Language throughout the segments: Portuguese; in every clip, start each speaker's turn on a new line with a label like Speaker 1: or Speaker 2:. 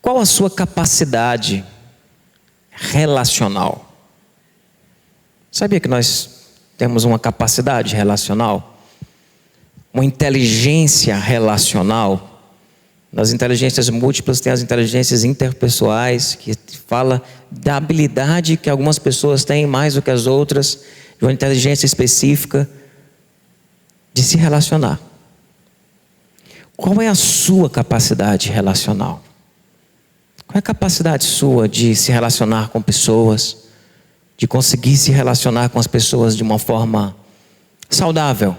Speaker 1: Qual a sua capacidade relacional? Sabia que nós temos uma capacidade relacional? Uma inteligência relacional? Nas inteligências múltiplas tem as inteligências interpessoais, que fala da habilidade que algumas pessoas têm mais do que as outras, de uma inteligência específica de se relacionar. Qual é a sua capacidade relacional? Qual é a capacidade sua de se relacionar com pessoas, de conseguir se relacionar com as pessoas de uma forma saudável?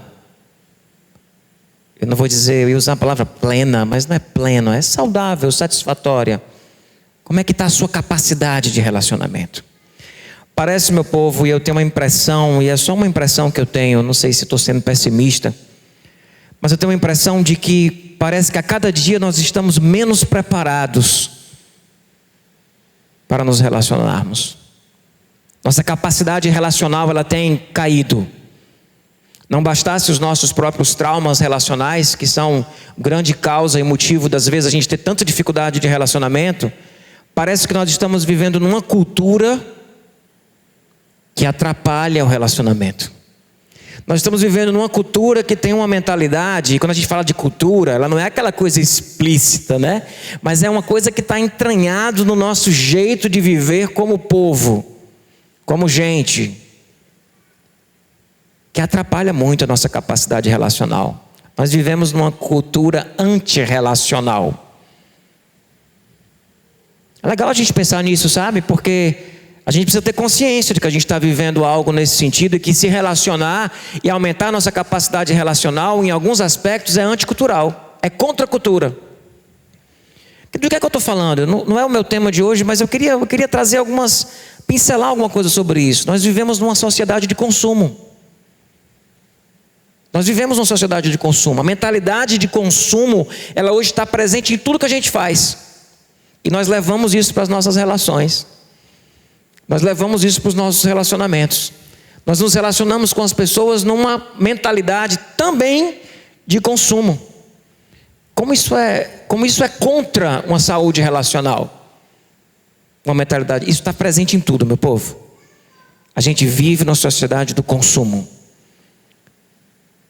Speaker 1: Eu não vou dizer, eu ia usar a palavra plena, mas não é pleno, é saudável, satisfatória. Como é que está a sua capacidade de relacionamento? Parece, meu povo, e eu tenho uma impressão, e é só uma impressão que eu tenho, não sei se estou sendo pessimista, mas eu tenho uma impressão de que parece que a cada dia nós estamos menos preparados para nos relacionarmos. Nossa capacidade relacional, ela tem caído. Não bastasse os nossos próprios traumas relacionais, que são grande causa e motivo das vezes a gente ter tanta dificuldade de relacionamento, parece que nós estamos vivendo numa cultura que atrapalha o relacionamento. Nós estamos vivendo numa cultura que tem uma mentalidade, e quando a gente fala de cultura, ela não é aquela coisa explícita, né? Mas é uma coisa que está entranhado no nosso jeito de viver como povo, como gente, que atrapalha muito a nossa capacidade relacional. Nós vivemos numa cultura antirrelacional. É legal a gente pensar nisso, sabe? Porque a gente precisa ter consciência de que a gente está vivendo algo nesse sentido, e que se relacionar e aumentar a nossa capacidade relacional, em alguns aspectos, é anticultural, é contra a cultura. Do que é que eu estou falando? Não é o meu tema de hoje, mas eu queria trazer pincelar alguma coisa sobre isso. Nós vivemos numa sociedade de consumo. Nós vivemos numa sociedade de consumo. A mentalidade de consumo, ela hoje está presente em tudo que a gente faz. E nós levamos isso para as nossas relações. Nós levamos isso para os nossos relacionamentos. Nós nos relacionamos com as pessoas numa mentalidade também de consumo. Como isso é contra uma saúde relacional? Uma mentalidade. Isso está presente em tudo, meu povo. A gente vive numa sociedade do consumo.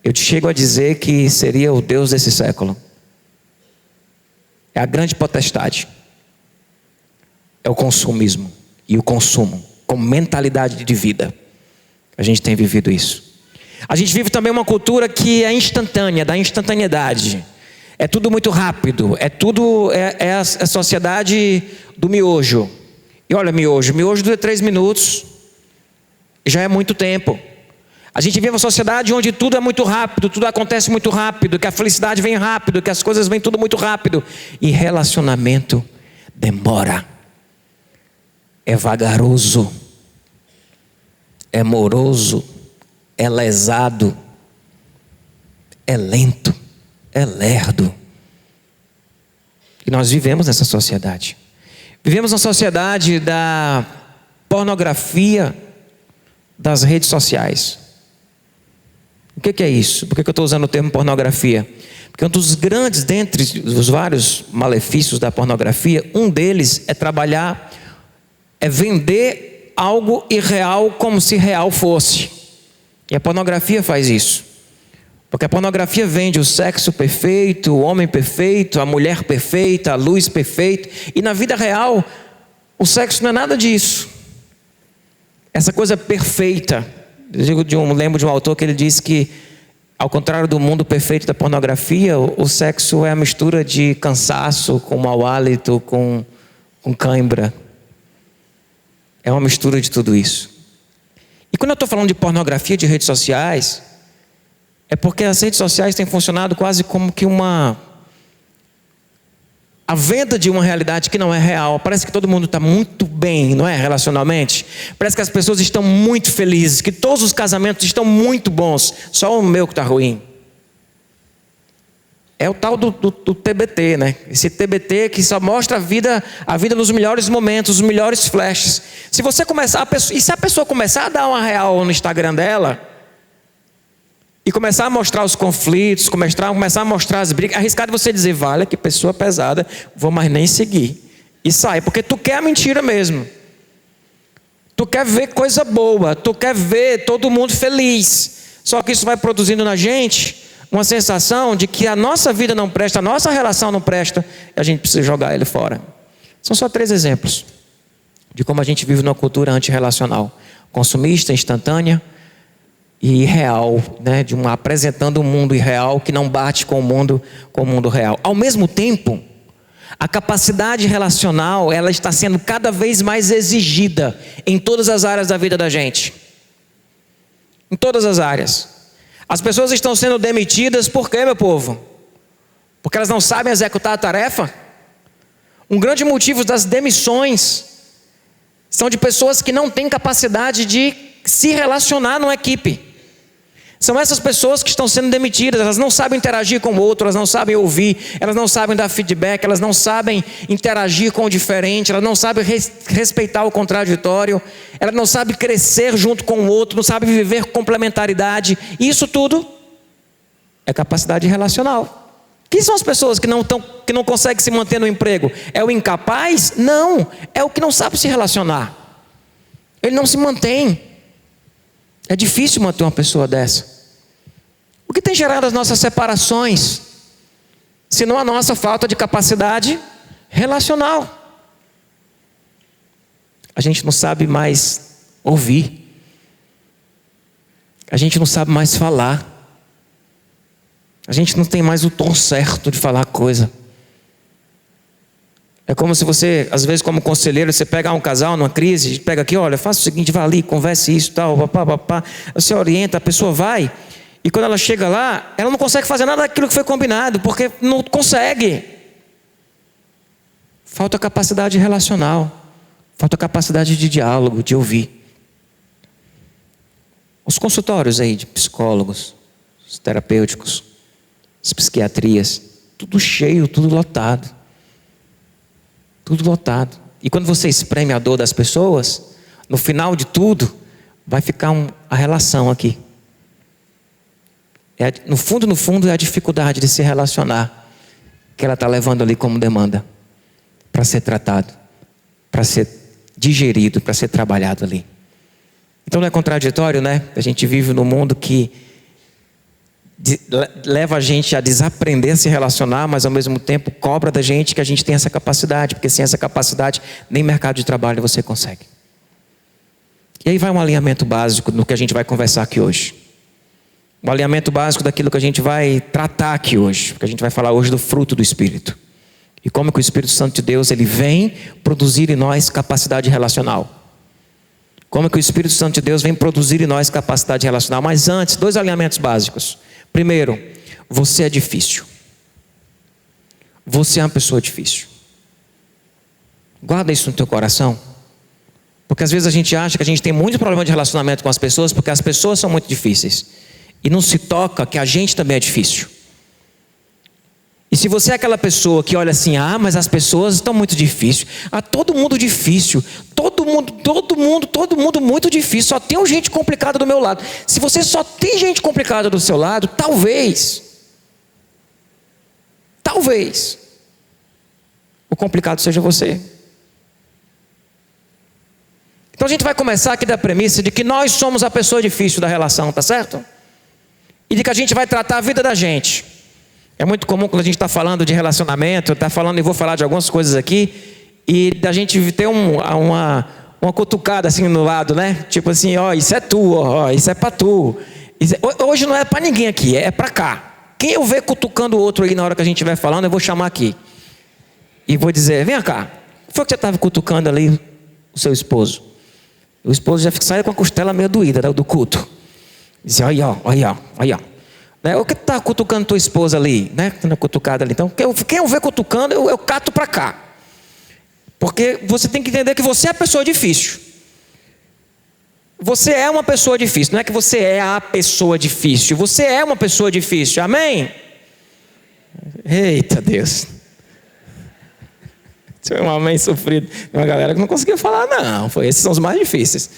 Speaker 1: Eu te chego a dizer que seria o Deus desse século. É a grande potestade. É o consumismo e o consumo como mentalidade de vida. A gente tem vivido isso. A gente vive também uma cultura que é instantânea, da instantaneidade. É tudo muito rápido. É a sociedade do miojo. E olha, miojo dura 3 minutos. Já é muito tempo. A gente vive uma sociedade onde tudo é muito rápido, tudo acontece muito rápido, que a felicidade vem rápido, que as coisas vêm tudo muito rápido. E relacionamento demora. É vagaroso. É moroso. É lesado. É lento. É lerdo. E nós vivemos nessa sociedade. Vivemos na sociedade da pornografia das redes sociais. O que é isso? Por que eu estou usando o termo pornografia? Porque um dos grandes, dentre os vários malefícios da pornografia, um deles é vender algo irreal como se real fosse. E a pornografia faz isso. Porque a pornografia vende o sexo perfeito, o homem perfeito, a mulher perfeita, a luz perfeita. E na vida real, o sexo não é nada disso. Essa coisa perfeita. Lembro de um autor que ele disse que, ao contrário do mundo perfeito da pornografia, o sexo é a mistura de cansaço com mau hálito, com cãibra. É uma mistura de tudo isso. E quando eu estou falando de pornografia de redes sociais, é porque as redes sociais têm funcionado quase como que a venda de uma realidade que não é real. Parece que todo mundo está muito bem, não é? Relacionalmente. Parece que as pessoas estão muito felizes, que todos os casamentos estão muito bons. Só o meu que está ruim. É o tal do TBT, né? Esse TBT que só mostra a vida nos melhores momentos, os melhores flashes. Se a pessoa começar a dar uma real no Instagram dela, e começar a mostrar os conflitos, começar a mostrar as brigas, arriscado você dizer, vale, que pessoa pesada, vou mais nem seguir. E sai, porque tu quer a mentira mesmo. Tu quer ver coisa boa, tu quer ver todo mundo feliz. Só que isso vai produzindo na gente uma sensação de que a nossa vida não presta, a nossa relação não presta, e a gente precisa jogar ele fora. São só 3 exemplos de como a gente vive numa cultura antirrelacional. Consumista, instantânea e irreal, né? Apresentando um mundo irreal que não bate com o mundo real. Ao mesmo tempo, a capacidade relacional, ela está sendo cada vez mais exigida em todas as áreas da vida da gente. Em todas as áreas. As pessoas estão sendo demitidas por quê, meu povo? Porque elas não sabem executar a tarefa? Um grande motivo das demissões são de pessoas que não têm capacidade de se relacionar numa equipe. São essas pessoas que estão sendo demitidas. Elas não sabem interagir com o outro, elas não sabem ouvir, elas não sabem dar feedback, elas não sabem interagir com o diferente, elas não sabem respeitar o contraditório, elas não sabem crescer junto com o outro, não sabem viver complementaridade. Isso tudo é capacidade relacional. Quem são as pessoas que não conseguem se manter no emprego? É o incapaz? Não, é o que não sabe se relacionar. Ele não se mantém. É difícil manter uma pessoa dessa. O que tem gerado as nossas separações? Senão a nossa falta de capacidade relacional. A gente não sabe mais ouvir. A gente não sabe mais falar. A gente não tem mais o tom certo de falar coisa. É como se você, às vezes como conselheiro, você pega um casal numa crise, pega aqui, olha, faça o seguinte, vá ali, converse isso, tal, papá. Você orienta, a pessoa vai, e quando ela chega lá, ela não consegue fazer nada daquilo que foi combinado, porque não consegue. Falta capacidade relacional, falta capacidade de diálogo, de ouvir. Os consultórios aí de psicólogos, os terapêuticos, as psiquiatrias, tudo cheio, tudo lotado. Tudo lotado. E quando você espreme a dor das pessoas, no final de tudo, vai ficar a relação aqui. No fundo, é a dificuldade de se relacionar que ela está levando ali como demanda para ser tratado, para ser digerido, para ser trabalhado ali. Então não é contraditório, né? A gente vive num mundo que leva a gente a desaprender a se relacionar, mas ao mesmo tempo cobra da gente que a gente tem essa capacidade, porque sem essa capacidade nem mercado de trabalho você consegue. E aí vai um alinhamento básico no que a gente vai conversar aqui hoje. Um alinhamento básico daquilo que a gente vai tratar aqui hoje, porque a gente vai falar hoje do fruto do Espírito. E como que o Espírito Santo de Deus, ele vem produzir em nós capacidade relacional. Como que o Espírito Santo de Deus vem produzir em nós capacidade relacional. Mas antes, 2 alinhamentos básicos. Primeiro, você é difícil. Você é uma pessoa difícil. Guarda isso no teu coração. Porque às vezes a gente acha que a gente tem muito problema de relacionamento com as pessoas porque as pessoas são muito difíceis. E não se toca que a gente também é difícil. E se você é aquela pessoa que olha assim, mas as pessoas estão muito difíceis. Todo mundo difícil. Todo mundo muito difícil. Só tem gente complicada do meu lado. Se você só tem gente complicada do seu lado, talvez o complicado seja você. Então a gente vai começar aqui da premissa de que nós somos a pessoa difícil da relação, tá certo? E de que a gente vai tratar a vida da gente. É muito comum quando a gente está falando de relacionamento, e vou falar de algumas coisas aqui, e da gente ter uma cutucada assim no lado, né? Tipo assim, isso é tu, isso é pra tu. Hoje não é pra ninguém aqui, é pra cá. Quem eu ver cutucando o outro aí na hora que a gente estiver falando, eu vou chamar aqui. E vou dizer, vem cá, foi que você estava cutucando ali o seu esposo? O esposo já sai com a costela meio doída, do culto. Diz, olha. O que tu está cutucando tua esposa ali, né? Cutucada ali. Então, quem eu ver cutucando, eu cato para cá. Porque você tem que entender que você é a pessoa difícil. Você é uma pessoa difícil. Não é que você é a pessoa difícil. Você é uma pessoa difícil. Amém? Eita Deus. Tinha um amém sofrido. Tem uma galera que não conseguia falar, não. Esses são os mais difíceis.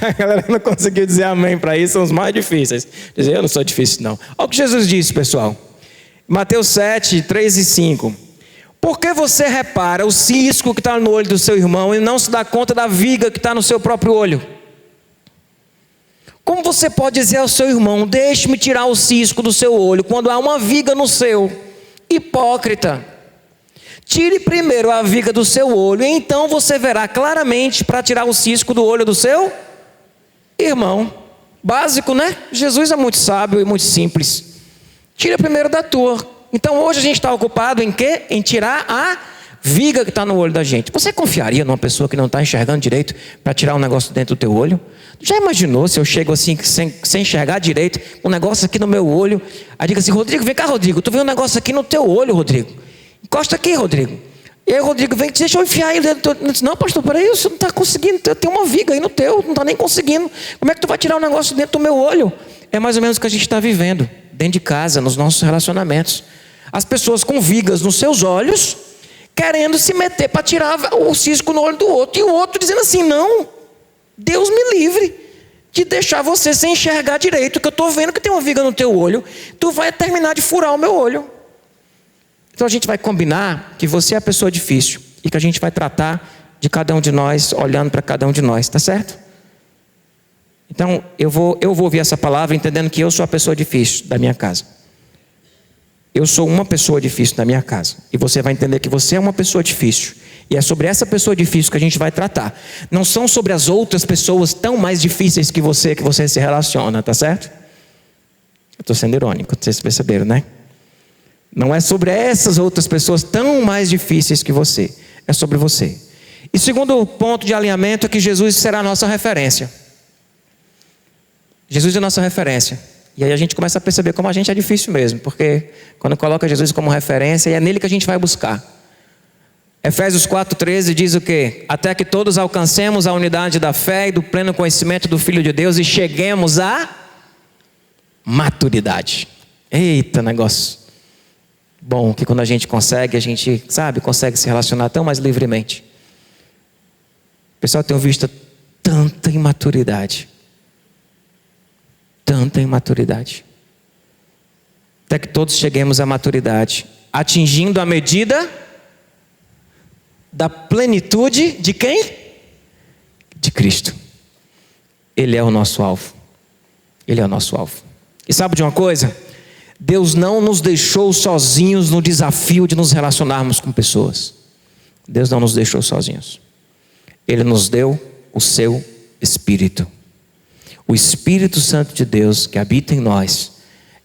Speaker 1: A galera não conseguiu dizer amém para isso, são os mais difíceis. Dizer, eu não sou difícil não. Olha o que Jesus disse, pessoal. Mateus 7, 3 e 5. Por que você repara o cisco que está no olho do seu irmão e não se dá conta da viga que está no seu próprio olho? Como você pode dizer ao seu irmão, deixe-me tirar o cisco do seu olho, quando há uma viga no seu? Hipócrita. Tire primeiro a viga do seu olho, e então você verá claramente para tirar o cisco do olho do seu irmão. Básico, né? Jesus é muito sábio e muito simples. Tira primeiro da tua. Então hoje a gente está ocupado em quê? Em tirar a viga que está no olho da gente. Você confiaria numa pessoa que não está enxergando direito para tirar um negócio dentro do teu olho? Já imaginou se eu chego assim sem enxergar direito, um negócio aqui no meu olho, aí diga assim, Rodrigo, vem cá, Rodrigo, tu vê um negócio aqui no teu olho, Rodrigo, encosta aqui, Rodrigo. E aí, Rodrigo, vem, deixa eu enfiar ele dentro do teu... Não, pastor, peraí, você não está conseguindo, tem uma viga aí no teu, não está nem conseguindo. Como é que tu vai tirar um negócio dentro do meu olho? É mais ou menos o que a gente está vivendo, dentro de casa, nos nossos relacionamentos. As pessoas com vigas nos seus olhos, querendo se meter para tirar o cisco no olho do outro, e o outro dizendo assim, não, Deus me livre de deixar você sem enxergar direito, que eu estou vendo que tem uma viga no teu olho, tu vai terminar de furar o meu olho. Então a gente vai combinar que você é a pessoa difícil, e que a gente vai tratar de cada um de nós, olhando para cada um de nós, tá certo? Então eu vou ouvir essa palavra entendendo que eu sou a pessoa difícil da minha casa. Eu sou uma pessoa difícil na minha casa. E você vai entender que você é uma pessoa difícil. E é sobre essa pessoa difícil que a gente vai tratar. Não são sobre as outras pessoas tão mais difíceis que você se relaciona, tá certo? Eu estou sendo irônico, vocês perceberam, né? Não é sobre essas outras pessoas tão mais difíceis que você. É sobre você. E segundo ponto de alinhamento é que Jesus será a nossa referência. Jesus é a nossa referência. E aí a gente começa a perceber como a gente é difícil mesmo, porque quando coloca Jesus como referência, é nele que a gente vai buscar. Efésios 4,13 diz o quê? Até que todos alcancemos a unidade da fé e do pleno conhecimento do Filho de Deus e cheguemos à maturidade. Eita, negócio bom, que quando a gente consegue, consegue se relacionar tão mais livremente. O pessoal tem visto tanta imaturidade. Tanta imaturidade. Até que todos cheguemos à maturidade, atingindo a medida da plenitude de quem? De Cristo. Ele é o nosso alvo. Ele é o nosso alvo. E sabe de uma coisa? Deus não nos deixou sozinhos no desafio de nos relacionarmos com pessoas. Deus não nos deixou sozinhos. Ele nos deu o seu Espírito. O Espírito Santo de Deus que habita em nós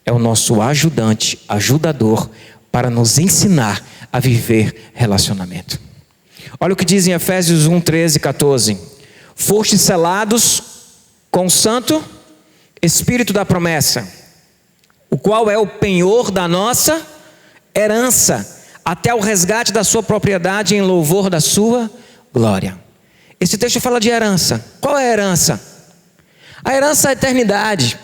Speaker 1: é o nosso ajudante, ajudador, para nos ensinar a viver relacionamento. Olha o que diz em Efésios 1, 13 e 14. Fostes selados com o Santo Espírito da promessa, o qual é o penhor da nossa herança, até o resgate da sua propriedade em louvor da sua glória. Esse texto fala de herança. Qual é a herança? A herança é a eternidade.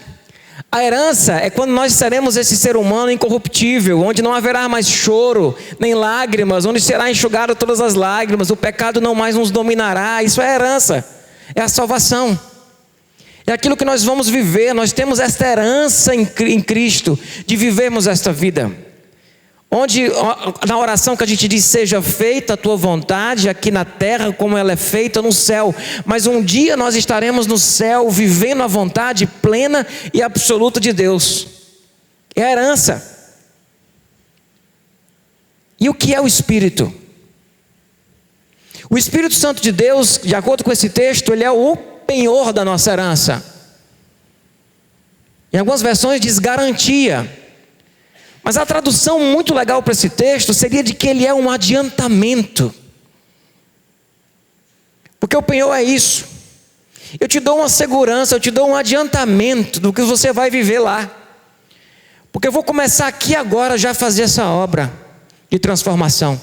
Speaker 1: A herança é quando nós seremos esse ser humano incorruptível, onde não haverá mais choro, nem lágrimas, onde será enxugado todas as lágrimas, o pecado não mais nos dominará. Isso é herança, é a salvação. É aquilo que nós vamos viver. Nós temos esta herança em Cristo, de vivermos esta vida. Onde na oração que a gente diz, seja feita a tua vontade aqui na terra como ela é feita no céu. Mas um dia nós estaremos no céu vivendo a vontade plena e absoluta de Deus. É a herança. E o que é o Espírito? O Espírito Santo de Deus, de acordo com esse texto, ele é o penhor da nossa herança. Em algumas versões diz garantia. Mas a tradução muito legal para esse texto seria de que ele é um adiantamento. Porque o penhor é isso. Eu te dou uma segurança, eu te dou um adiantamento do que você vai viver lá. Porque eu vou começar aqui agora já a fazer essa obra de transformação.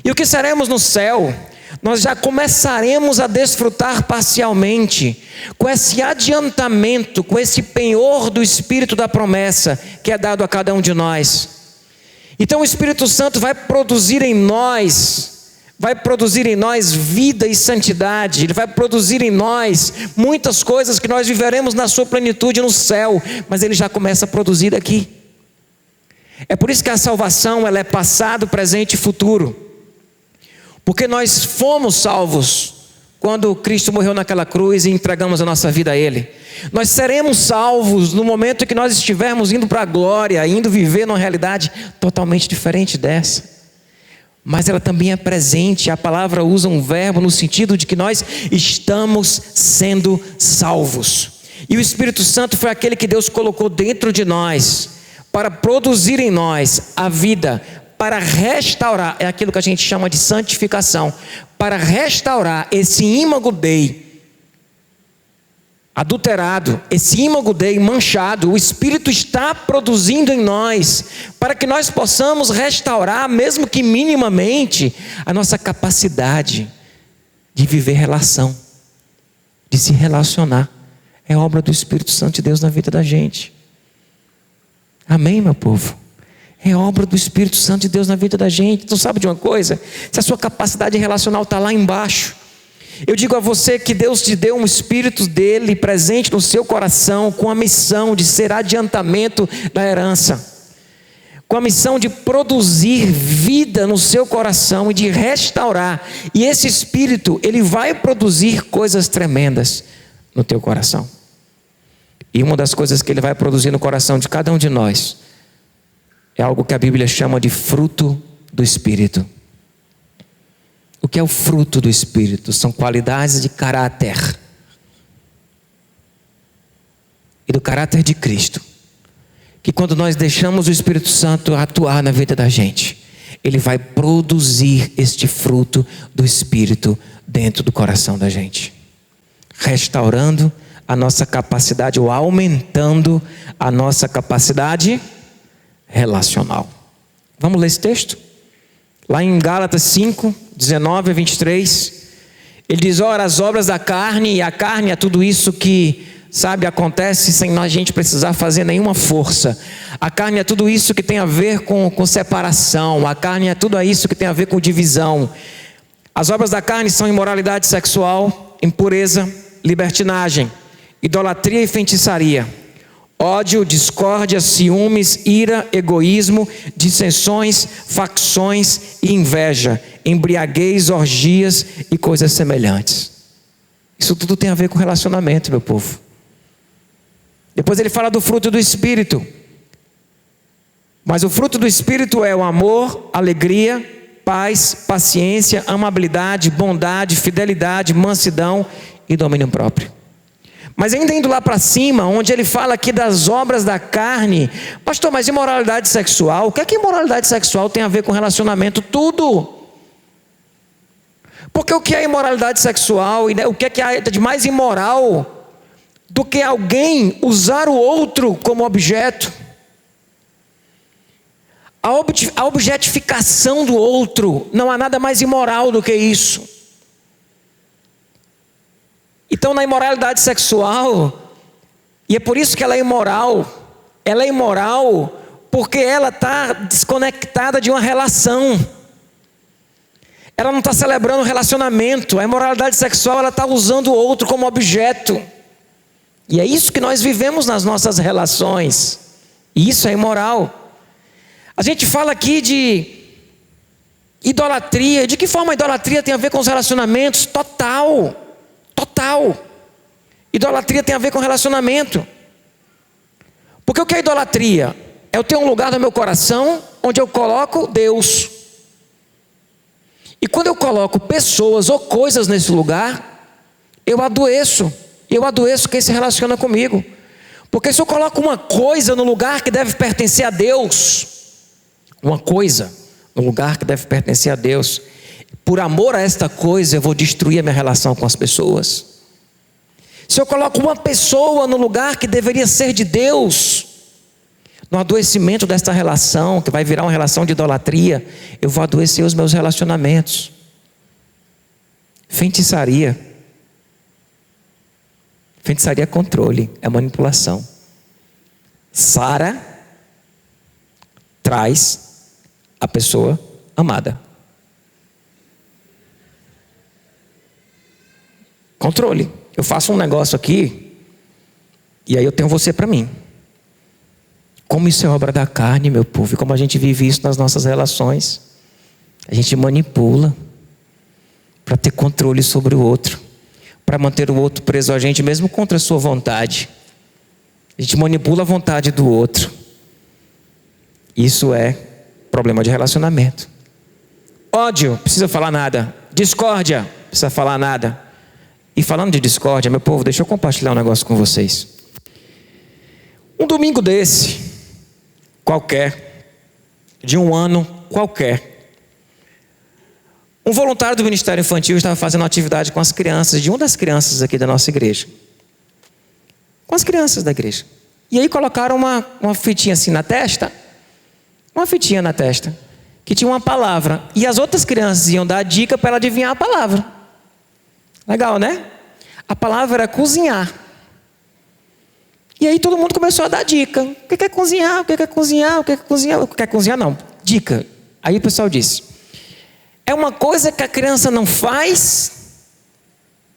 Speaker 1: E o que seremos no céu, nós já começaremos a desfrutar parcialmente, com esse adiantamento, com esse penhor do Espírito da promessa, que é dado a cada um de nós. Então o Espírito Santo vai produzir em nós vida e santidade. Ele vai produzir em nós muitas coisas que nós viveremos na sua plenitude no céu, mas ele já começa a produzir aqui. É por isso que a salvação ela é passado, presente e futuro. Porque nós fomos salvos quando Cristo morreu naquela cruz e entregamos a nossa vida a Ele. Nós seremos salvos no momento que nós estivermos indo para a glória, indo viver numa realidade totalmente diferente dessa. Mas ela também é presente. A palavra usa um verbo no sentido de que nós estamos sendo salvos. E o Espírito Santo foi aquele que Deus colocou dentro de nós para produzir em nós a vida, para restaurar, é aquilo que a gente chama de santificação, para restaurar esse ímago Dei adulterado, esse ímago Dei manchado. O Espírito está produzindo em nós, para que nós possamos restaurar, mesmo que minimamente, a nossa capacidade de viver relação, de se relacionar. É obra do Espírito Santo de Deus na vida da gente. Amém, meu povo? É obra do Espírito Santo de Deus na vida da gente. Tu sabe de uma coisa? Se a sua capacidade relacional está lá embaixo, eu digo a você que Deus te deu um Espírito dele presente no seu coração, com a missão de ser adiantamento da herança, com a missão de produzir vida no seu coração e de restaurar. E esse Espírito, ele vai produzir coisas tremendas no teu coração. E uma das coisas que ele vai produzir no coração de cada um de nós é algo que a Bíblia chama de fruto do Espírito. O que é o fruto do Espírito? São qualidades de caráter e do caráter de Cristo, que quando nós deixamos o Espírito Santo atuar na vida da gente, ele vai produzir este fruto do Espírito dentro do coração da gente, restaurando a nossa capacidade, ou aumentando a nossa capacidade relacional. Vamos ler esse texto? Lá em Gálatas 5, 19 a 23, ele diz: ora, as obras da carne, e a carne é tudo isso que, sabe, acontece sem a gente precisar fazer nenhuma força. A carne é tudo isso que tem a ver com separação. A carne é tudo isso que tem a ver com divisão. As obras da carne são imoralidade sexual, impureza, libertinagem, idolatria e feitiçaria, ódio, discórdia, ciúmes, ira, egoísmo, dissensões, facções e inveja, embriaguez, orgias e coisas semelhantes. Isso tudo tem a ver com relacionamento, meu povo. Depois ele fala do fruto do Espírito. Mas o fruto do Espírito é o amor, alegria, paz, paciência, amabilidade, bondade, fidelidade, mansidão e domínio próprio. Mas ainda indo lá para cima, onde ele fala aqui das obras da carne: pastor, mas imoralidade sexual? O que é que imoralidade sexual tem a ver com relacionamento? Tudo. Porque o que é imoralidade sexual, e o que é de mais imoral do que alguém usar o outro como objeto? A objetificação do outro, não há nada mais imoral do que isso. Então, na imoralidade sexual, e é por isso que ela é immoral porque ela está desconectada de uma relação. Ela não está celebrando o relacionamento. A imoralidade sexual, ela está usando o outro como objeto. E é isso que nós vivemos nas nossas relações. E isso é imoral. A gente fala aqui de idolatria. De que forma a idolatria tem a ver com os relacionamentos? Total. Idolatria tem a ver com relacionamento. Porque o que é idolatria? É eu ter um lugar no meu coração onde eu coloco Deus. E quando eu coloco pessoas ou coisas nesse lugar, eu adoeço quem se relaciona comigo. Porque se eu coloco uma coisa no lugar que deve pertencer a Deus, uma coisa no lugar que deve pertencer a Deus, por amor a esta coisa eu vou destruir a minha relação com as pessoas. Se eu coloco uma pessoa no lugar que deveria ser de Deus, no adoecimento desta relação, que vai virar uma relação de idolatria, eu vou adoecer os meus relacionamentos. Feitiçaria é controle, é manipulação. Sara traz a pessoa amada. Controle. Eu faço um negócio aqui e aí eu tenho você para mim. como isso é obra da carne, meu povo, e como a gente vive isso nas nossas relações. A gente manipula para ter controle sobre o outro, para manter o outro preso a gente, mesmo contra a sua vontade. A gente manipula a vontade do outro. Isso é problema de relacionamento. Ódio, precisa falar nada. Discórdia, precisa falar nada. E falando de discórdia, meu povo, deixa eu compartilhar um negócio com vocês. Um domingo desse, qualquer, de um ano qualquer, um voluntário do Ministério Infantil estava fazendo uma atividade com as crianças, de uma das crianças aqui da nossa igreja. Com as crianças da igreja. E aí colocaram uma fitinha assim na testa, uma fitinha na testa, que tinha uma palavra. E as outras crianças iam dar a dica para ela adivinhar a palavra. Legal, né? A palavra era cozinhar. E aí todo mundo começou a dar dica. O que é cozinhar? O que é cozinhar? O que é cozinhar? O que é cozinhar? Não. Dica. Aí o pessoal disse: é uma coisa que a criança não faz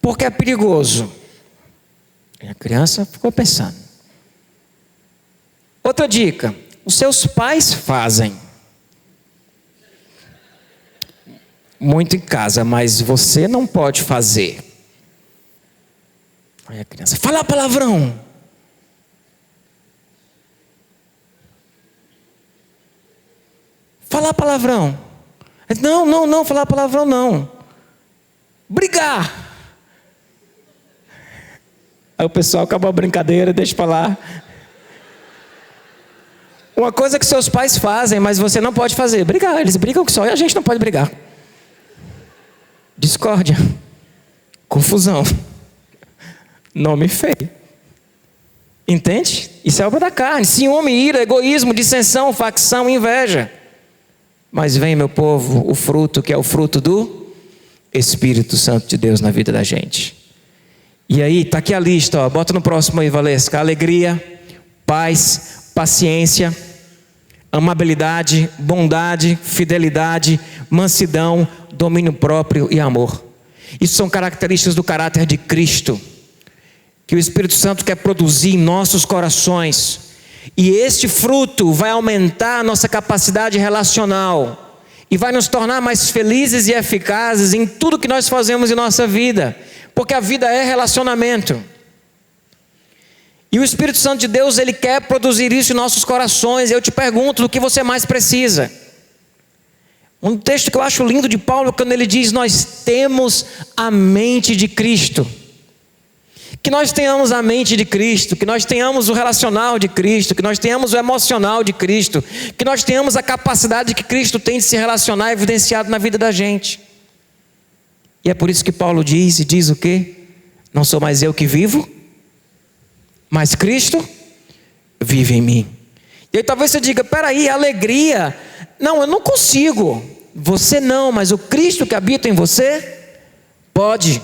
Speaker 1: porque é perigoso. E a criança ficou pensando. Outra dica: os seus pais fazem muito em casa, mas você não pode fazer. Aí a criança: fala palavrão. Falar palavrão. Não, falar palavrão não. Brigar. Aí o pessoal acabou a brincadeira, deixa pra lá. Uma coisa que seus pais fazem, mas você não pode fazer: brigar. Eles brigam que só, e a gente não pode brigar. Discórdia. Confusão. Nome feio. Entende? Isso é obra da carne. Ciúme, ira, egoísmo, dissensão, facção, inveja. Mas vem, meu povo, o fruto que é o fruto do Espírito Santo de Deus na vida da gente. E aí, está aqui a lista, ó. Bota no próximo aí, Valesca. Alegria, paz, paciência, amabilidade, bondade, fidelidade, mansidão, domínio próprio e amor. Isso são características do caráter de Cristo, que o Espírito Santo quer produzir em nossos corações. E este fruto vai aumentar a nossa capacidade relacional e vai nos tornar mais felizes e eficazes em tudo que nós fazemos em nossa vida, porque a vida é relacionamento. E o Espírito Santo de Deus, Ele quer produzir isso em nossos corações. Eu te pergunto, do que você mais precisa? Um texto que eu acho lindo de Paulo, quando ele diz: nós temos a mente de Cristo. Que nós tenhamos a mente de Cristo, que nós tenhamos o relacional de Cristo, que nós tenhamos o emocional de Cristo, que nós tenhamos a capacidade que Cristo tem de se relacionar evidenciado na vida da gente. E é por isso que Paulo diz, e diz o quê? Não sou mais eu que vivo, mas Cristo vive em mim. E aí talvez você diga: peraí, alegria, não, eu não consigo. Você não, mas o Cristo que habita em você pode.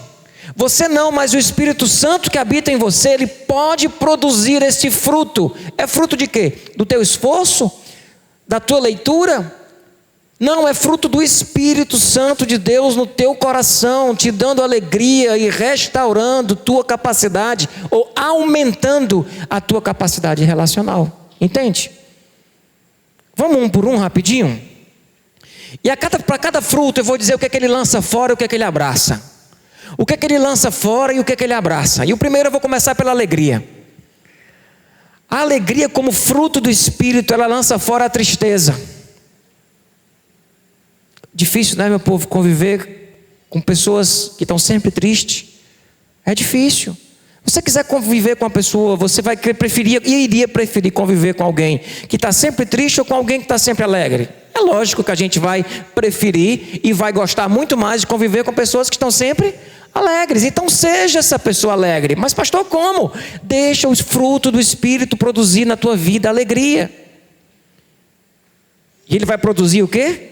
Speaker 1: Você não, mas o Espírito Santo que habita em você, ele pode produzir este fruto. É fruto de quê? Do teu esforço? Da tua leitura? Não, é fruto do Espírito Santo de Deus no teu coração, te dando alegria e restaurando tua capacidade, ou aumentando a tua capacidade relacional. Entende? Vamos um por um rapidinho? E para cada fruto eu vou dizer o que é que ele lança fora e o que é que ele abraça. O que é que ele lança fora e o que é que ele abraça. E o primeiro eu vou começar pela alegria. A alegria, como fruto do Espírito, ela lança fora a tristeza. Difícil, né, meu povo, conviver com pessoas que estão sempre tristes. É difícil. Se você quiser conviver com uma pessoa, você vai preferir, e iria preferir conviver com alguém que está sempre triste ou com alguém que está sempre alegre? É lógico que a gente vai preferir e vai gostar muito mais de conviver com pessoas que estão sempre alegres. Então seja essa pessoa alegre. Mas pastor, como? Deixa o fruto do Espírito produzir na tua vida alegria. E ele vai produzir o quê?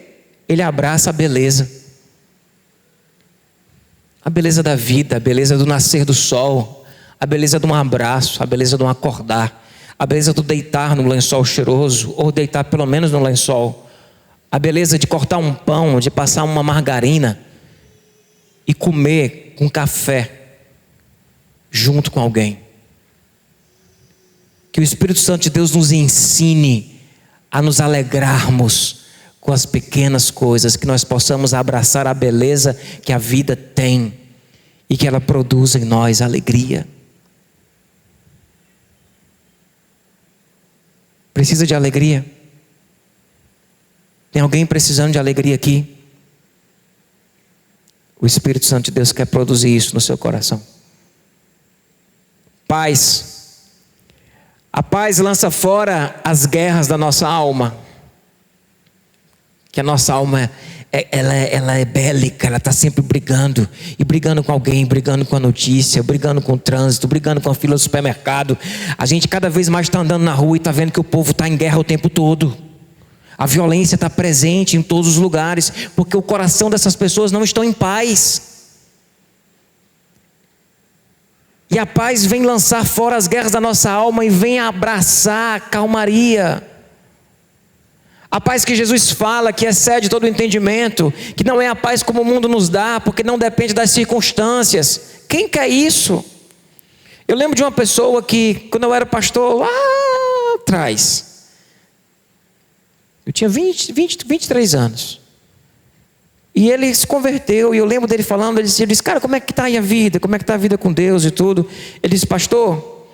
Speaker 1: Ele abraça a beleza. A beleza da vida, a beleza do nascer do sol, a beleza de um abraço, a beleza de um acordar, a beleza do deitar no lençol cheiroso, ou deitar pelo menos no lençol, a beleza de cortar um pão, de passar uma margarina e comer com café junto com alguém. Que o Espírito Santo de Deus nos ensine a nos alegrarmos com as pequenas coisas, que nós possamos abraçar a beleza que a vida tem e que ela produza em nós alegria. Precisa de alegria? Tem alguém precisando de alegria aqui? O Espírito Santo de Deus quer produzir isso no seu coração. Paz. A paz lança fora as guerras da nossa alma. Que a nossa alma, ela é bélica, ela está sempre brigando. E brigando com alguém, brigando com a notícia, brigando com o trânsito, brigando com a fila do supermercado. A gente cada vez mais está andando na rua e está vendo que o povo está em guerra o tempo todo. A violência está presente em todos os lugares, porque o coração dessas pessoas não estão em paz. E a paz vem lançar fora as guerras da nossa alma e vem abraçar a calmaria. A paz que Jesus fala, que excede todo o entendimento, que não é a paz como o mundo nos dá, porque não depende das circunstâncias. Quem quer isso? Eu lembro de uma pessoa que, quando eu era pastor, lá atrás, eu tinha 23 anos. E ele se converteu, e eu lembro dele falando, ele disse, cara, como é que está aí a vida? Como é que está a vida com Deus e tudo? Ele disse, pastor,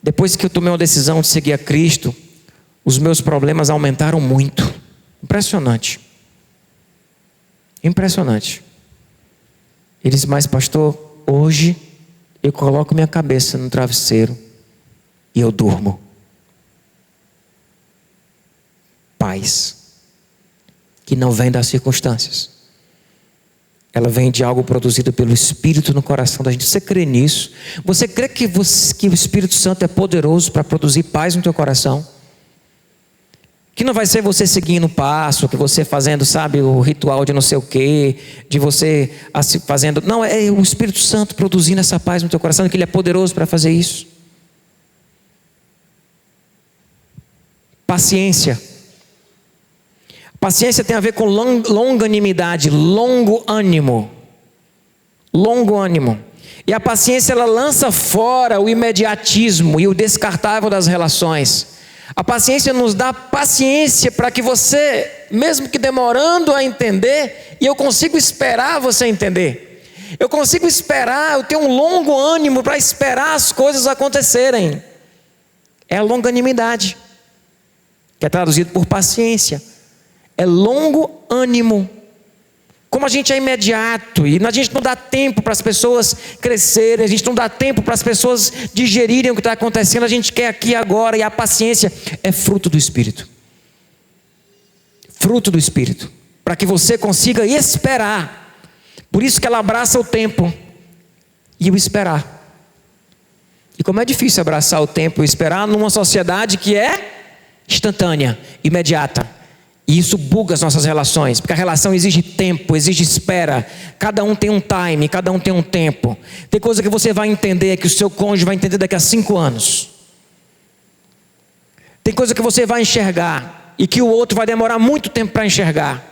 Speaker 1: depois que eu tomei uma decisão de seguir a Cristo, os meus problemas aumentaram muito. Impressionante. Impressionante. Ele disse, mas pastor, hoje eu coloco minha cabeça no travesseiro e eu durmo. Paz. Que não vem das circunstâncias. Ela vem de algo produzido pelo Espírito no coração da gente. Você crê nisso? Você crê que o Espírito Santo é poderoso para produzir paz no teu coração? Que não vai ser você seguindo o passo, que você fazendo, sabe, o ritual de não sei o quê, de você fazendo. Não, é o Espírito Santo produzindo essa paz no teu coração, que Ele é poderoso para fazer isso. Paciência. Paciência tem a ver com longanimidade, longo ânimo. Longo ânimo. E a paciência, ela lança fora o imediatismo e o descartável das relações. A paciência nos dá paciência para que você, mesmo que demorando a entender, e eu consigo esperar você entender. Eu consigo esperar, eu tenho um longo ânimo para esperar as coisas acontecerem. É a longanimidade, que é traduzido por paciência. É longo ânimo. Como a gente é imediato e a gente não dá tempo para as pessoas crescerem, a gente não dá tempo para as pessoas digerirem o que está acontecendo, a gente quer aqui agora. E a paciência é fruto do Espírito. Fruto do Espírito. Para que você consiga esperar. Por isso que ela abraça o tempo e o esperar. E como é difícil abraçar o tempo e esperar numa sociedade que é instantânea, imediata. E isso buga as nossas relações, porque a relação exige tempo, exige espera. Cada um tem um time, cada um tem um tempo. Tem coisa que você vai entender, que o seu cônjuge vai entender daqui a 5 anos. Tem coisa que você vai enxergar e que o outro vai demorar muito tempo para enxergar.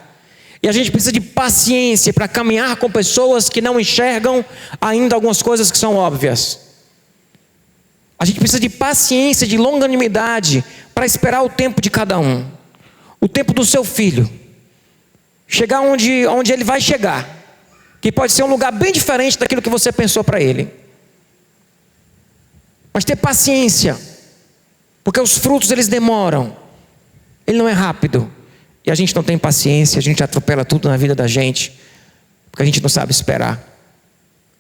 Speaker 1: E a gente precisa de paciência para caminhar com pessoas que não enxergam ainda algumas coisas que são óbvias. A gente precisa de paciência, de longanimidade para esperar o tempo de cada um. O tempo do seu filho chegar onde ele vai chegar, que pode ser um lugar bem diferente daquilo que você pensou para ele. Mas ter paciência, porque os frutos eles demoram, ele não é rápido, e a gente não tem paciência, a gente atropela tudo na vida da gente, porque a gente não sabe esperar.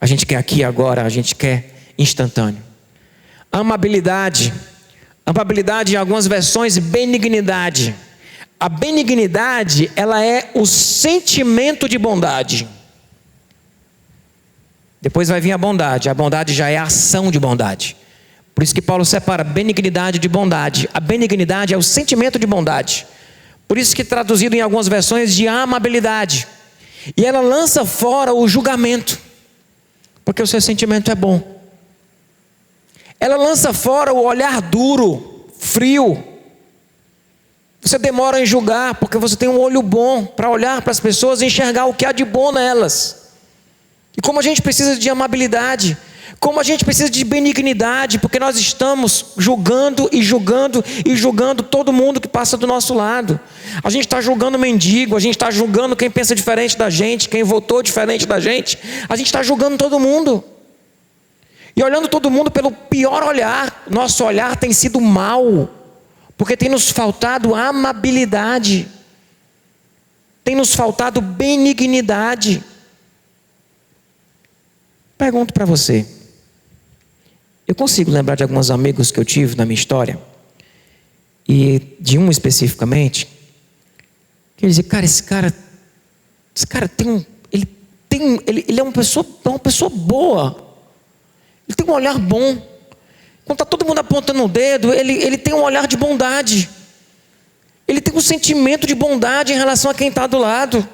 Speaker 1: A gente quer aqui agora, a gente quer instantâneo. Amabilidade em algumas versões, benignidade. A benignidade, ela é o sentimento de bondade. Depois vai vir a bondade já é a ação de bondade. Por isso que Paulo separa benignidade de bondade. A benignidade é o sentimento de bondade. Por isso que traduzido em algumas versões de amabilidade. E ela lança fora o julgamento, porque o seu sentimento é bom. Ela lança fora o olhar duro, frio. Você demora em julgar, porque você tem um olho bom para olhar para as pessoas e enxergar o que há de bom nelas. E como a gente precisa de amabilidade, Como a gente precisa de benignidade, porque nós estamos julgando e julgando e julgando todo mundo que passa do nosso lado. A gente está julgando o mendigo, a gente está julgando quem pensa diferente da gente, quem votou diferente da gente. A gente está julgando todo mundo. E olhando todo mundo pelo pior olhar. Nosso olhar tem sido mau, porque tem nos faltado amabilidade, tem nos faltado benignidade. Pergunto para você, eu consigo lembrar de alguns amigos que eu tive na minha história, e de um especificamente, que eu dizia, cara, esse cara ele é uma pessoa boa, ele tem um olhar bom. Quando está todo mundo apontando o dedo, ele tem um olhar de bondade, ele tem um sentimento de bondade em relação a quem está do lado.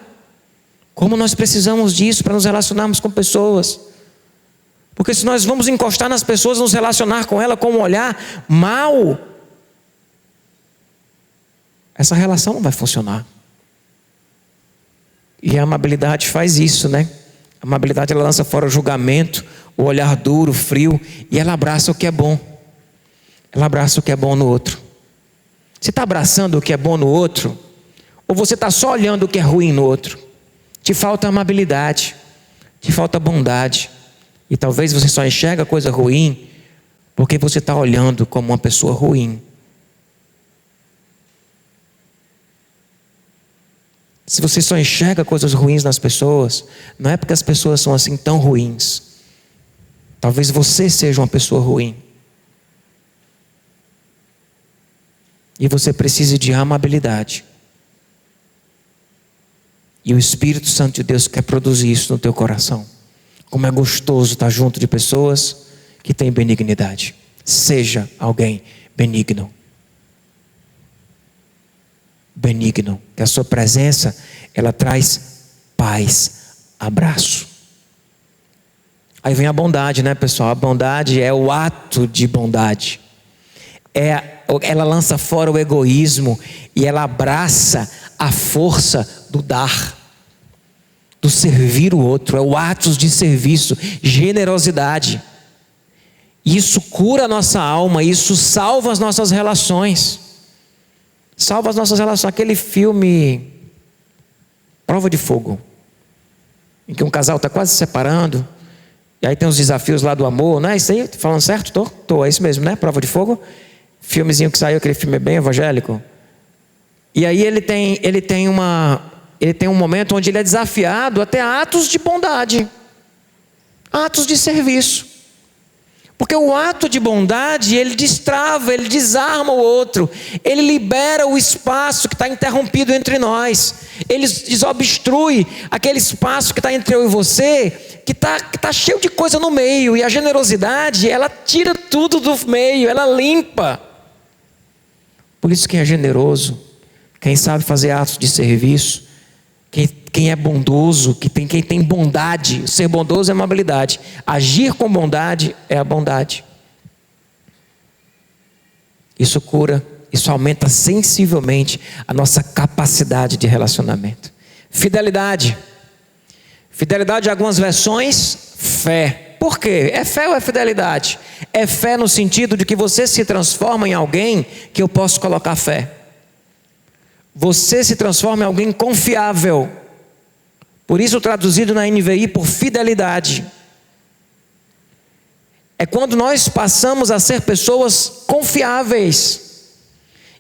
Speaker 1: Como nós precisamos disso para nos relacionarmos com pessoas. Porque se nós vamos encostar nas pessoas, nos relacionar com ela com um olhar mau, essa relação não vai funcionar. E a amabilidade faz isso, né? A amabilidade, ela lança fora o julgamento, o olhar duro, frio, e ela abraça o que é bom. Ela abraça o que é bom no outro. Você está abraçando o que é bom no outro? Ou você está só olhando o que é ruim no outro? Te falta amabilidade, te falta bondade. E talvez você só enxerga coisa ruim porque você está olhando como uma pessoa ruim. Se você só enxerga coisas ruins nas pessoas, não é porque as pessoas são assim tão ruins. Talvez você seja uma pessoa ruim. E você precise de amabilidade. E o Espírito Santo de Deus quer produzir isso no teu coração. Como é gostoso estar junto de pessoas que têm benignidade. Seja alguém benigno. Benigno. Que a sua presença, ela traz paz, abraço. Aí vem a bondade, né, pessoal? A bondade é o ato de bondade. Ela lança fora o egoísmo e ela abraça a força do dar, do servir o outro. É o ato de serviço, generosidade. Isso cura a nossa alma, isso salva as nossas relações. Salva as nossas relações. Aquele filme Prova de Fogo, em que um casal está quase se separando, e aí tem os desafios lá do amor, não é isso aí? Tô falando certo? Tô, é isso mesmo, né? Prova de Fogo. Filmezinho que saiu, aquele filme bem evangélico. E aí ele tem um momento onde ele é desafiado até atos de bondade, atos de serviço. Porque o ato de bondade, ele destrava, ele desarma o outro, ele libera o espaço que está interrompido entre nós, ele desobstrui aquele espaço que está entre eu e você, que tá cheio de coisa no meio. E a generosidade, ela tira tudo do meio, ela limpa. Por isso quem é generoso, quem sabe fazer atos de serviço, quem é bondoso, quem tem bondade, ser bondoso é amabilidade, agir com bondade é a bondade. Isso cura, isso aumenta sensivelmente a nossa capacidade de relacionamento. Fidelidade. Fidelidade, em algumas versões, fé. Por quê? É fé ou é fidelidade? É fé no sentido de que você se transforma em alguém que eu posso colocar fé. Você se transforma em alguém confiável. Por isso traduzido na NVI por fidelidade. É quando nós passamos a ser pessoas confiáveis.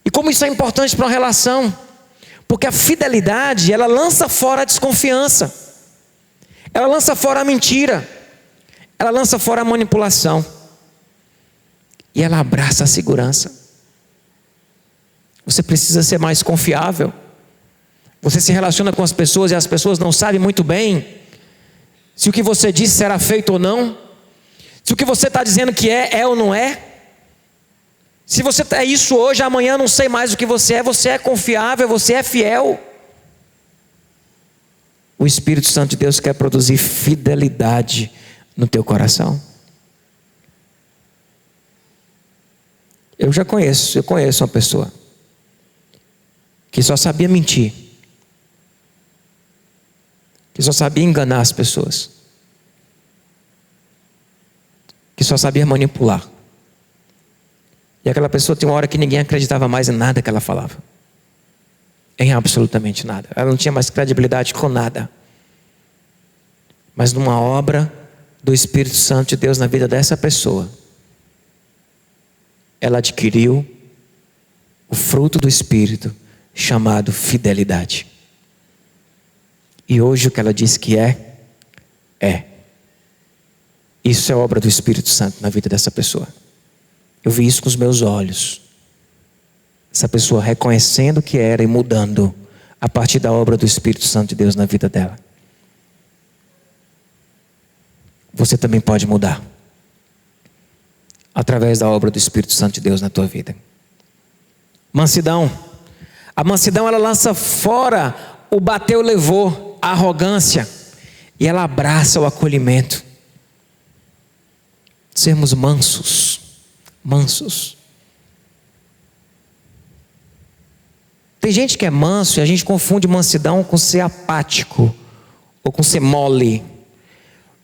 Speaker 1: E como isso é importante para uma relação? Porque a fidelidade, ela lança fora a desconfiança. Ela lança fora a mentira. Ela lança fora a manipulação. E ela abraça a segurança. Você precisa ser mais confiável. Você se relaciona com as pessoas e as pessoas não sabem muito bem se o que você disse será feito ou não. Se o que você está dizendo que é ou não é. Se você é isso hoje, amanhã não sei mais o que você é confiável, você é fiel. O Espírito Santo de Deus quer produzir fidelidade no teu coração. Eu conheço uma pessoa que só sabia mentir, que só sabia enganar as pessoas. que só sabia manipular. E aquela pessoa tinha uma hora que ninguém acreditava mais em nada que ela falava. Em absolutamente nada. Ela não tinha mais credibilidade com nada. Mas numa obra do Espírito Santo de Deus na vida dessa pessoa, ela adquiriu o fruto do Espírito, chamado fidelidade. E hoje o que ela diz que é. Isso é obra do Espírito Santo na vida dessa pessoa. Eu vi isso com os meus olhos. Essa pessoa reconhecendo o que era e mudando a partir da obra do Espírito Santo de Deus na vida dela. Você também pode mudar através da obra do Espírito Santo de Deus na tua vida. Mansidão. A mansidão, ela lança fora o bateu, levou, a arrogância, e ela abraça o acolhimento. Sermos mansos. Tem gente que é manso e a gente confunde mansidão com ser apático ou com ser mole.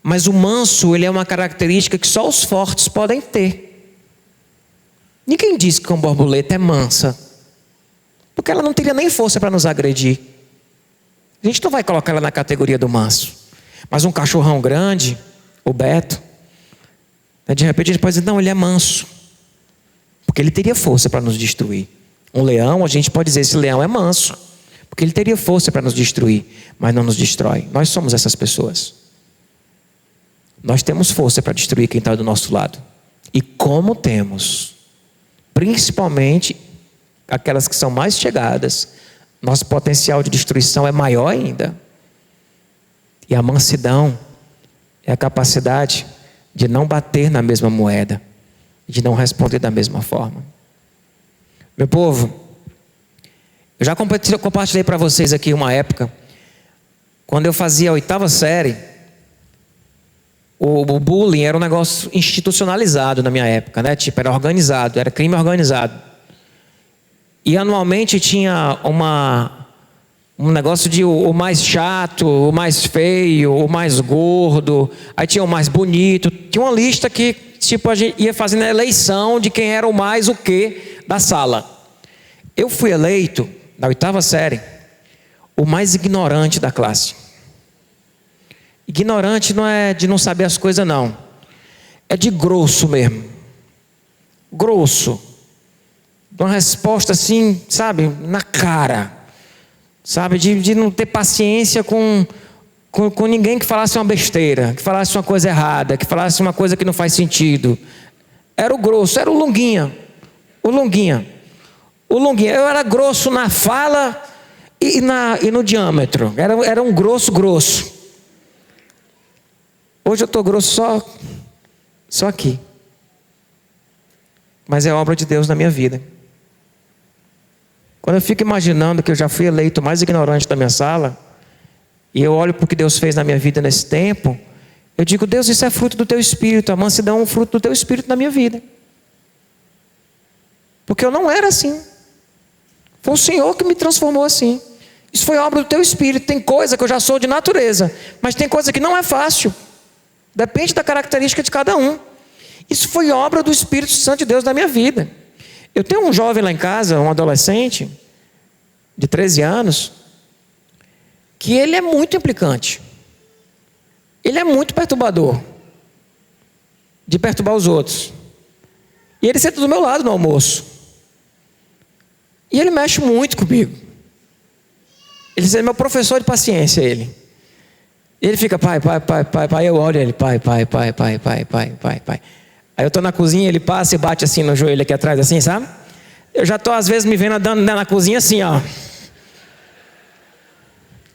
Speaker 1: Mas o manso, ele é uma característica que só os fortes podem ter. Ninguém diz que uma borboleta é mansa, porque ela não teria nem força para nos agredir. A gente não vai colocar ela na categoria do manso. Mas um cachorrão grande, o Beto, de repente a gente pode dizer, não, ele é manso, porque ele teria força para nos destruir. Um leão, a gente pode dizer, esse leão é manso, porque ele teria força para nos destruir, mas não nos destrói. Nós somos essas pessoas. Nós temos força para destruir quem está do nosso lado. E como temos, principalmente aquelas que são mais chegadas, nosso potencial de destruição é maior ainda. E a mansidão é a capacidade de não bater na mesma moeda, de não responder da mesma forma. Meu povo, eu já compartilhei para vocês aqui uma época, quando eu fazia a 8ª série, o bullying era um negócio institucionalizado na minha época, né? Tipo, era organizado, era crime organizado. E anualmente tinha um negócio de o mais chato, o mais feio, o mais gordo, aí tinha o mais bonito. Tinha uma lista que, tipo, a gente ia fazendo a eleição de quem era o mais o quê da sala. Eu fui eleito, na 8ª série, o mais ignorante da classe. Ignorante não é de não saber as coisas, não. É de grosso mesmo. Grosso. Uma resposta assim, sabe, na cara. Sabe, de não ter paciência com ninguém que falasse uma besteira, que falasse uma coisa errada, que falasse uma coisa que não faz sentido. Era o grosso, era o Lunguinha. O Lunguinha. Eu era grosso na fala e no diâmetro. Era um grosso. Hoje eu estou grosso só aqui. Mas é obra de Deus na minha vida. Quando eu fico imaginando que eu já fui eleito o mais ignorante da minha sala, e eu olho para o que Deus fez na minha vida nesse tempo, eu digo, Deus, isso é fruto do teu Espírito, a mansidão é um fruto do teu Espírito na minha vida. Porque eu não era assim. Foi o Senhor que me transformou assim. Isso foi obra do teu Espírito. Tem coisa que eu já sou de natureza, mas tem coisa que não é fácil. Depende da característica de cada um. Isso foi obra do Espírito Santo de Deus na minha vida. Eu tenho um jovem lá em casa, um adolescente, de 13 anos, que ele é muito implicante. Ele é muito perturbador, de perturbar os outros. E ele senta do meu lado no almoço. E ele mexe muito comigo. Ele é meu professor de paciência, ele. E ele fica, pai. Eu olho ele, pai. Aí eu estou na cozinha, ele passa e bate assim no joelho aqui atrás, assim, sabe? Eu já estou às vezes me vendo andando na cozinha assim, ó.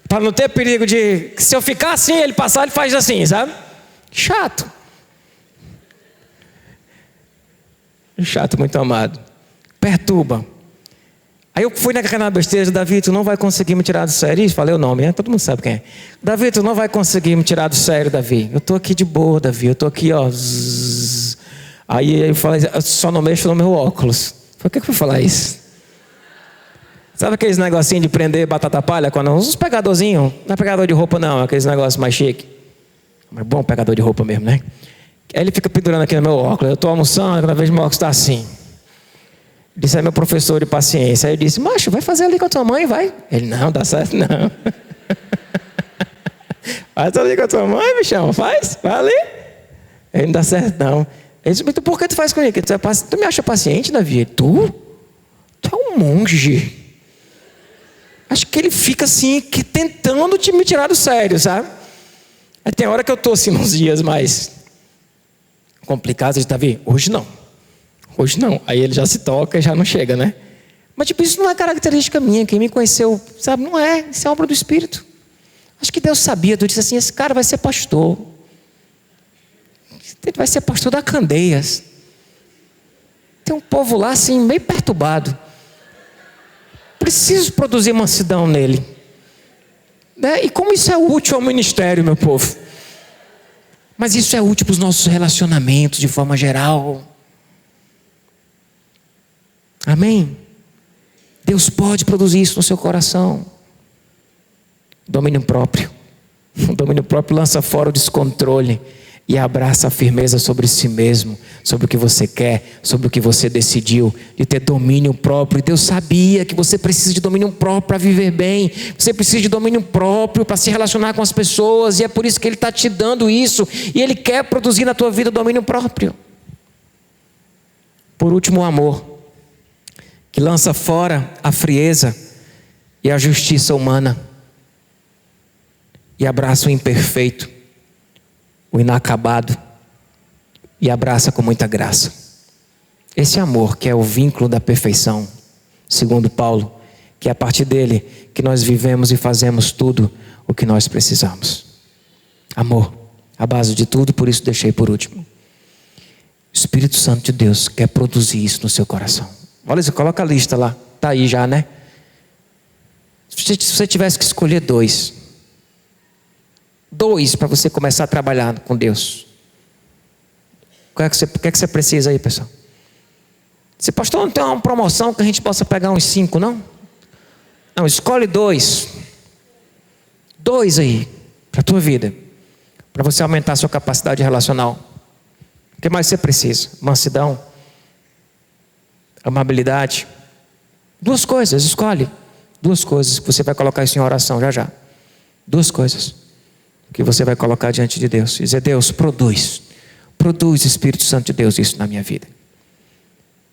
Speaker 1: Para não ter perigo de, se eu ficar assim, ele passar, ele faz assim, sabe? Chato, muito amado. Perturba. Aí eu fui naquela besteira, Davi, tu não vai conseguir me tirar do sério. Falei o nome, né? Todo mundo sabe quem é. Davi, tu não vai conseguir me tirar do sério, Davi. Eu estou aqui de boa, Davi. Eu estou aqui, ó. Zzz. Aí eu falei, só não mexo no meu óculos. Por que eu fui falar isso? Sabe aqueles negocinhos de prender batata palha? Quando uns pegadorzinhos, não é pegador de roupa não, é aqueles negócios mais chique. Mas bom pegador de roupa mesmo, né? Aí ele fica pendurando aqui no meu óculos. Eu estou almoçando, cada vez meu óculos está assim. Disse aí meu professor de paciência. Aí eu disse, macho, vai fazer ali com a tua mãe, vai. Ele, não, dá certo não. Faz ali com a tua mãe, bichão, faz, vai ali. Ele, não dá certo não. Ele disse, mas por que tu faz comigo? Tu me acha paciente, Davi? Tu é um monge. Acho que ele fica assim, tentando me tirar do sério, sabe? Aí tem hora que eu estou assim, nos dias mais complicados, ele Davi, hoje não. Aí ele já se toca e já não chega, né? Mas tipo, isso não é característica minha. Quem me conheceu, sabe, não é. Isso é obra do Espírito. Acho que Deus sabia. Deus disse assim, esse cara vai ser pastor. Ele vai ser pastor da Candeias. Tem um povo lá assim, meio perturbado. Preciso produzir mansidão nele, né? E como isso é útil ao ministério, meu povo? Mas isso é útil para os nossos relacionamentos de forma geral. Amém? Deus pode produzir isso no seu coração. Domínio próprio. O domínio próprio lança fora o descontrole e abraça a firmeza sobre si mesmo, sobre o que você quer, sobre o que você decidiu, de ter domínio próprio. E Deus sabia que você precisa de domínio próprio para viver bem, você precisa de domínio próprio para se relacionar com as pessoas, e é por isso que Ele está te dando isso, e Ele quer produzir na tua vida domínio próprio. Por último, o amor, que lança fora a frieza e a justiça humana, e abraça o imperfeito, o inacabado, e abraça com muita graça. Esse amor que é o vínculo da perfeição, segundo Paulo, que é a partir dele que nós vivemos e fazemos tudo o que nós precisamos. Amor, a base de tudo, por isso deixei por último. O Espírito Santo de Deus quer produzir isso no seu coração. Olha isso, coloca a lista lá, está aí já, né? Se você tivesse que escolher dois para você começar a trabalhar com Deus, o que é que você precisa aí, pessoal? Se pastor, não tem uma promoção que a gente possa pegar uns 5, não? Não, escolhe dois aí para a tua vida, para você aumentar a sua capacidade relacional. O que mais você precisa? Mansidão, amabilidade. 2 coisas, escolhe 2 coisas que você vai colocar isso em oração já. 2 coisas que você vai colocar diante de Deus e dizer, Deus, produz Espírito Santo de Deus isso na minha vida.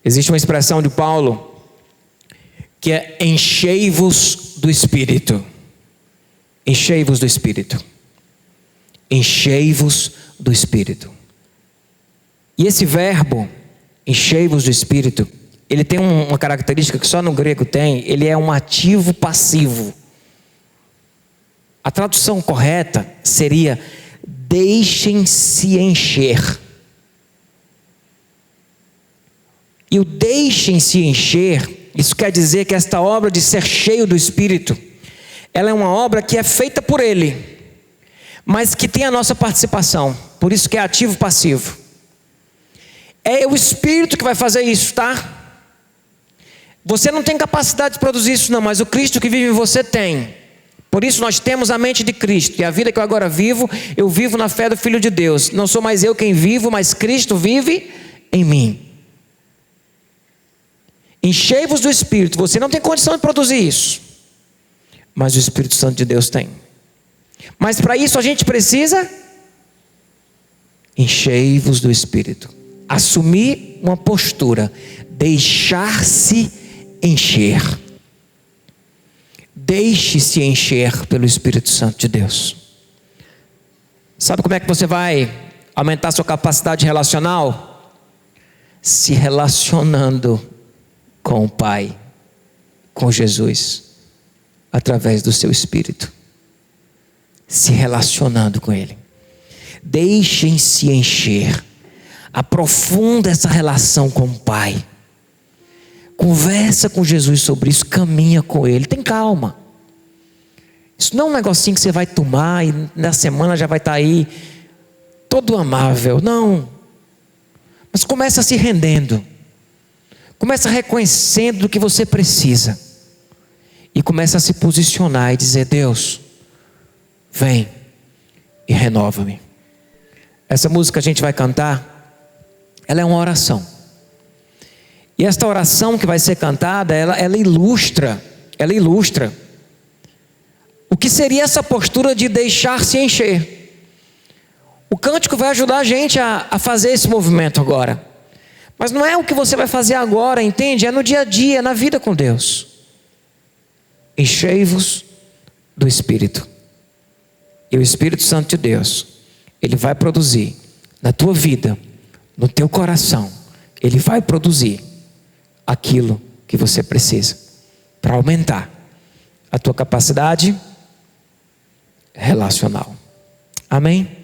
Speaker 1: Existe uma expressão de Paulo que é enchei-vos do Espírito. Enchei-vos do Espírito. Enchei-vos do Espírito. E esse verbo, enchei-vos do Espírito, ele tem uma característica que só no grego tem, ele é um ativo passivo. A tradução correta seria deixem-se encher. E o deixem-se encher, isso quer dizer que esta obra de ser cheio do Espírito, ela é uma obra que é feita por Ele, mas que tem a nossa participação. Por isso que é ativo passivo. É o Espírito que vai fazer isso, tá? Você não tem capacidade de produzir isso não, mas o Cristo que vive em você tem. Por isso nós temos a mente de Cristo, e a vida que eu agora vivo, eu vivo na fé do Filho de Deus. Não sou mais eu quem vivo, mas Cristo vive em mim. Enchei-vos do Espírito. Você não tem condição de produzir isso, mas o Espírito Santo de Deus tem. Mas para isso a gente precisa enchei-vos do Espírito. Assumir uma postura, deixar-se encher. Deixe-se encher pelo Espírito Santo de Deus. Sabe como é que você vai aumentar sua capacidade relacional? Se relacionando com o Pai, com Jesus, através do seu Espírito. Se relacionando com Ele. Deixem-se encher. Aprofunda essa relação com o Pai. Conversa com Jesus sobre isso, caminha com Ele, tem calma. Isso não é um negocinho que você vai tomar e na semana já vai estar aí todo amável, não. Mas começa se rendendo, começa reconhecendo o que você precisa e começa a se posicionar e dizer, Deus, vem e renova-me. Essa música que a gente vai cantar, ela é uma oração. E esta oração que vai ser cantada, ela ilustra o que seria essa postura de deixar-se encher. O cântico vai ajudar a gente a fazer esse movimento agora. Mas não é o que você vai fazer agora, entende? É no dia a dia, é na vida com Deus. Enchei-vos do Espírito. E o Espírito Santo de Deus, Ele vai produzir na tua vida, no teu coração, Ele vai produzir aquilo que você precisa para aumentar a tua capacidade relacional. Amém?